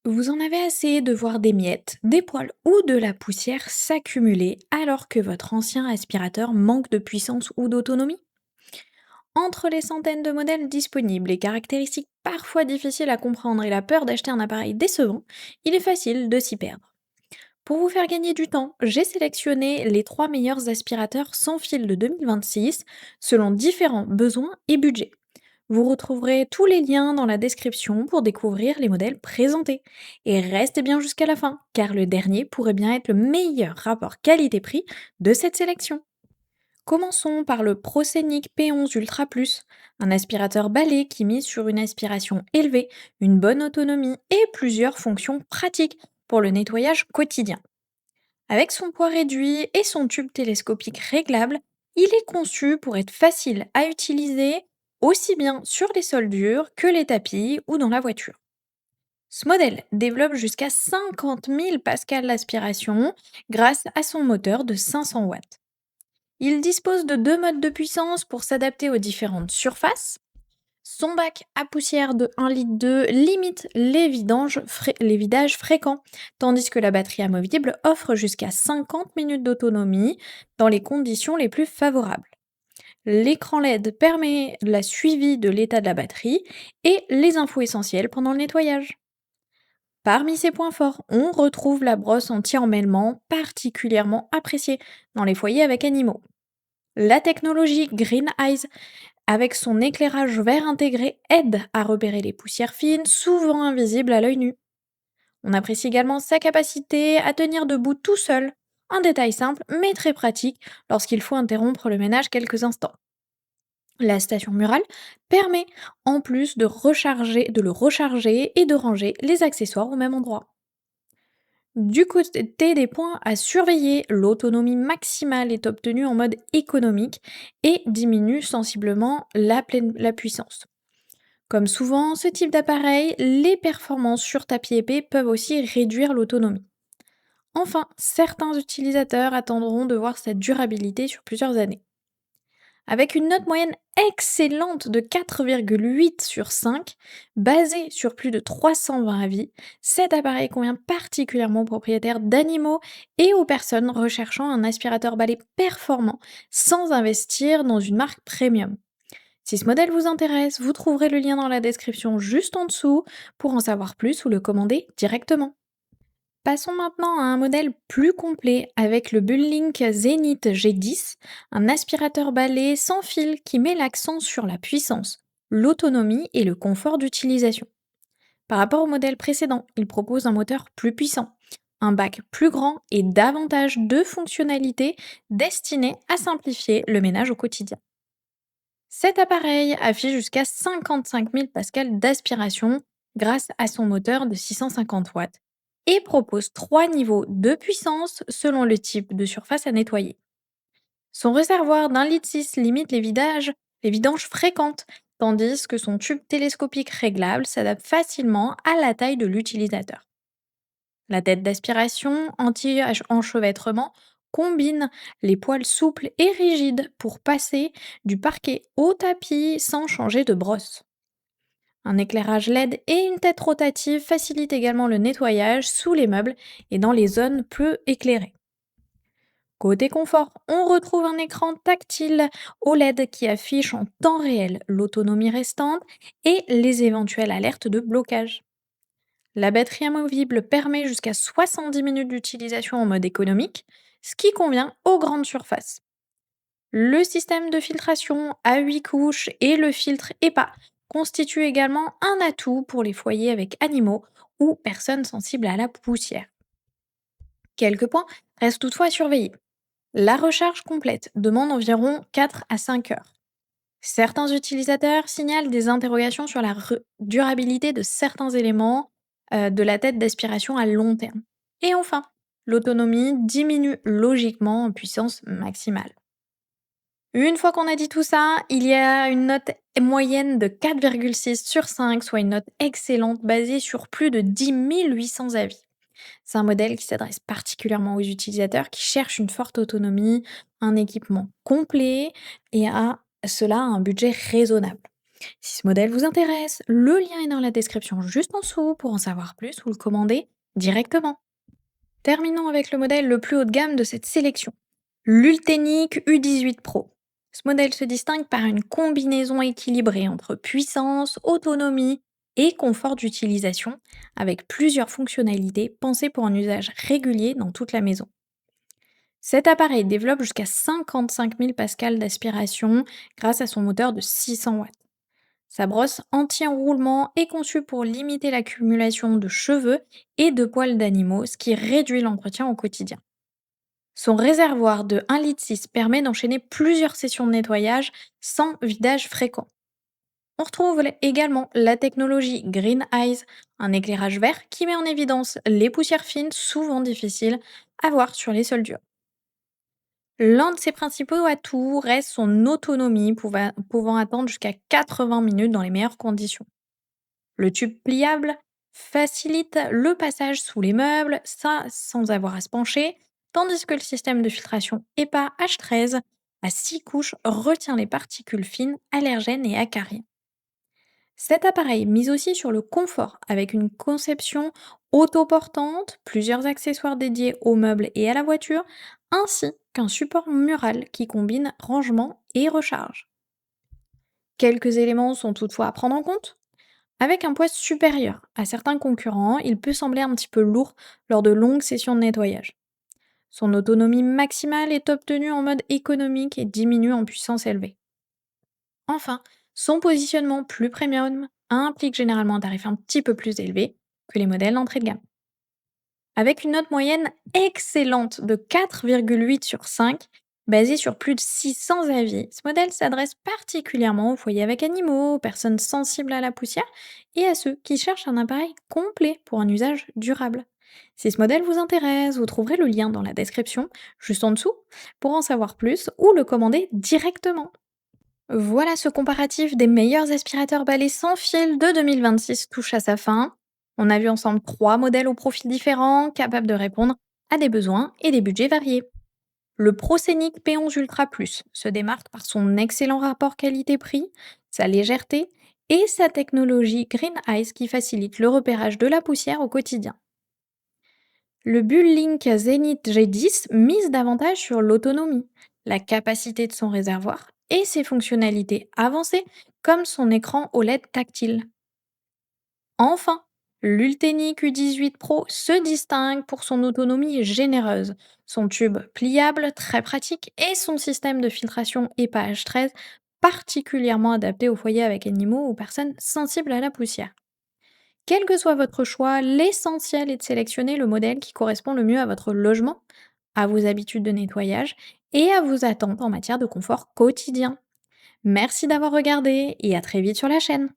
Vous en avez assez de voir des miettes, des poils ou de la poussière s'accumuler alors que votre ancien aspirateur manque de puissance ou d'autonomie? Entre les centaines de modèles disponibles, les caractéristiques parfois difficiles à comprendre et la peur d'acheter un appareil décevant, il est facile de s'y perdre. Pour vous faire gagner du temps, j'ai sélectionné les 3 meilleurs aspirateurs sans fil de 2026 selon différents besoins et budgets. Vous retrouverez tous les liens dans la description pour découvrir les modèles présentés. Et restez bien jusqu'à la fin, car le dernier pourrait bien être le meilleur rapport qualité-prix de cette sélection. Commençons par le Proscenic P11 Ultra Plus, un aspirateur balai qui mise sur une aspiration élevée, une bonne autonomie et plusieurs fonctions pratiques pour le nettoyage quotidien. Avec son poids réduit et son tube télescopique réglable, il est conçu pour être facile à utiliser aussi bien sur les sols durs que les tapis ou dans la voiture. Ce modèle développe jusqu'à 50 000 pascal d'aspiration grâce à son moteur de 500 watts. Il dispose de deux modes de puissance pour s'adapter aux différentes surfaces. Son bac à poussière de 1,2 litre limite les vidages fréquents, tandis que la batterie amovible offre jusqu'à 50 minutes d'autonomie dans les conditions les plus favorables. L'écran LED permet la suivi de l'état de la batterie et les infos essentielles pendant le nettoyage. Parmi ses points forts, on retrouve la brosse anti-emmêlement particulièrement appréciée dans les foyers avec animaux. La technologie Green Eyes avec son éclairage vert intégré aide à repérer les poussières fines, souvent invisibles à l'œil nu. On apprécie également sa capacité à tenir debout tout seul, un détail simple mais très pratique lorsqu'il faut interrompre le ménage quelques instants. La station murale permet en plus de le recharger et de ranger les accessoires au même endroit. Du côté des points à surveiller, l'autonomie maximale est obtenue en mode économique et diminue sensiblement la puissance. Comme souvent, ce type d'appareil, les performances sur tapis épais peuvent aussi réduire l'autonomie. Enfin, certains utilisateurs attendront de voir sa durabilité sur plusieurs années. Avec une note moyenne excellente de 4,8 sur 5, basée sur plus de 320 avis, cet appareil convient particulièrement aux propriétaires d'animaux et aux personnes recherchant un aspirateur balai performant sans investir dans une marque premium. Si ce modèle vous intéresse, vous trouverez le lien dans la description juste en dessous pour en savoir plus ou le commander directement. Passons maintenant à un modèle plus complet avec le Bullink Zenith G10, un aspirateur balai sans fil qui met l'accent sur la puissance, l'autonomie et le confort d'utilisation. Par rapport au modèle précédent, il propose un moteur plus puissant, un bac plus grand et davantage de fonctionnalités destinées à simplifier le ménage au quotidien. Cet appareil affiche jusqu'à 55 000 pascal d'aspiration grâce à son moteur de 650 watts et propose trois niveaux de puissance selon le type de surface à nettoyer. Son réservoir d'1,6 litre limite les vidanges fréquentes, tandis que son tube télescopique réglable s'adapte facilement à la taille de l'utilisateur. La tête d'aspiration anti-enchevêtrement combine les poils souples et rigides pour passer du parquet au tapis sans changer de brosse. Un éclairage LED et une tête rotative facilitent également le nettoyage sous les meubles et dans les zones peu éclairées. Côté confort, on retrouve un écran tactile OLED qui affiche en temps réel l'autonomie restante et les éventuelles alertes de blocage. La batterie amovible permet jusqu'à 70 minutes d'utilisation en mode économique, ce qui convient aux grandes surfaces. Le système de filtration à 8 couches et le filtre EPA constituent également un atout pour les foyers avec animaux ou personnes sensibles à la poussière. Quelques points restent toutefois à surveiller. La recharge complète demande environ 4 à 5 heures. Certains utilisateurs signalent des interrogations sur la durabilité de certains éléments de la tête d'aspiration à long terme. Et enfin, l'autonomie diminue logiquement en puissance maximale. Une fois qu'on a dit tout ça, il y a une note moyenne de 4,6 sur 5, soit une note excellente basée sur plus de 10 800 avis. C'est un modèle qui s'adresse particulièrement aux utilisateurs qui cherchent une forte autonomie, un équipement complet et à cela un budget raisonnable. Si ce modèle vous intéresse, le lien est dans la description juste en dessous pour en savoir plus ou le commander directement. Terminons avec le modèle le plus haut de gamme de cette sélection, l'Ultenic U18 Pro. Ce modèle se distingue par une combinaison équilibrée entre puissance, autonomie et confort d'utilisation, avec plusieurs fonctionnalités pensées pour un usage régulier dans toute la maison. Cet appareil développe jusqu'à 55 000 pascal d'aspiration grâce à son moteur de 600 watts. Sa brosse anti-enroulement est conçue pour limiter l'accumulation de cheveux et de poils d'animaux, ce qui réduit l'entretien au quotidien. Son réservoir de 1,6 litre permet d'enchaîner plusieurs sessions de nettoyage sans vidage fréquent. On retrouve également la technologie Green Eyes, un éclairage vert qui met en évidence les poussières fines souvent difficiles à voir sur les sols durs. L'un de ses principaux atouts reste son autonomie, pouvant attendre jusqu'à 80 minutes dans les meilleures conditions. Le tube pliable facilite le passage sous les meubles, ça sans avoir à se pencher, tandis que le système de filtration EPA H13 à 6 couches retient les particules fines, allergènes et acariens. Cet appareil mise aussi sur le confort avec une conception autoportante, plusieurs accessoires dédiés aux meubles et à la voiture, ainsi qu'un support mural qui combine rangement et recharge. Quelques éléments sont toutefois à prendre en compte. Avec un poids supérieur à certains concurrents, il peut sembler un petit peu lourd lors de longues sessions de nettoyage. Son autonomie maximale est obtenue en mode économique et diminue en puissance élevée. Enfin, son positionnement plus premium implique généralement un tarif un petit peu plus élevé que les modèles d'entrée de gamme. Avec une note moyenne excellente de 4,8 sur 5, basée sur plus de 600 avis, ce modèle s'adresse particulièrement aux foyers avec animaux, aux personnes sensibles à la poussière et à ceux qui cherchent un appareil complet pour un usage durable. Si ce modèle vous intéresse, vous trouverez le lien dans la description, juste en dessous, pour en savoir plus ou le commander directement. Voilà, ce comparatif des meilleurs aspirateurs balais sans fil de 2026 touche à sa fin. On a vu ensemble 3 modèles aux profils différents, capables de répondre à des besoins et des budgets variés. Le Proscenic P11 Ultra Plus se démarque par son excellent rapport qualité-prix, sa légèreté et sa technologie Green Eyes qui facilite le repérage de la poussière au quotidien. Le Bullink Zenith G10 mise davantage sur l'autonomie, la capacité de son réservoir et ses fonctionnalités avancées comme son écran OLED tactile. Enfin, l'Ultenic U18 Pro se distingue pour son autonomie généreuse, son tube pliable très pratique et son système de filtration EPA H13 particulièrement adapté aux foyers avec animaux ou personnes sensibles à la poussière. Quel que soit votre choix, l'essentiel est de sélectionner le modèle qui correspond le mieux à votre logement, à vos habitudes de nettoyage et à vos attentes en matière de confort quotidien. Merci d'avoir regardé et à très vite sur la chaîne.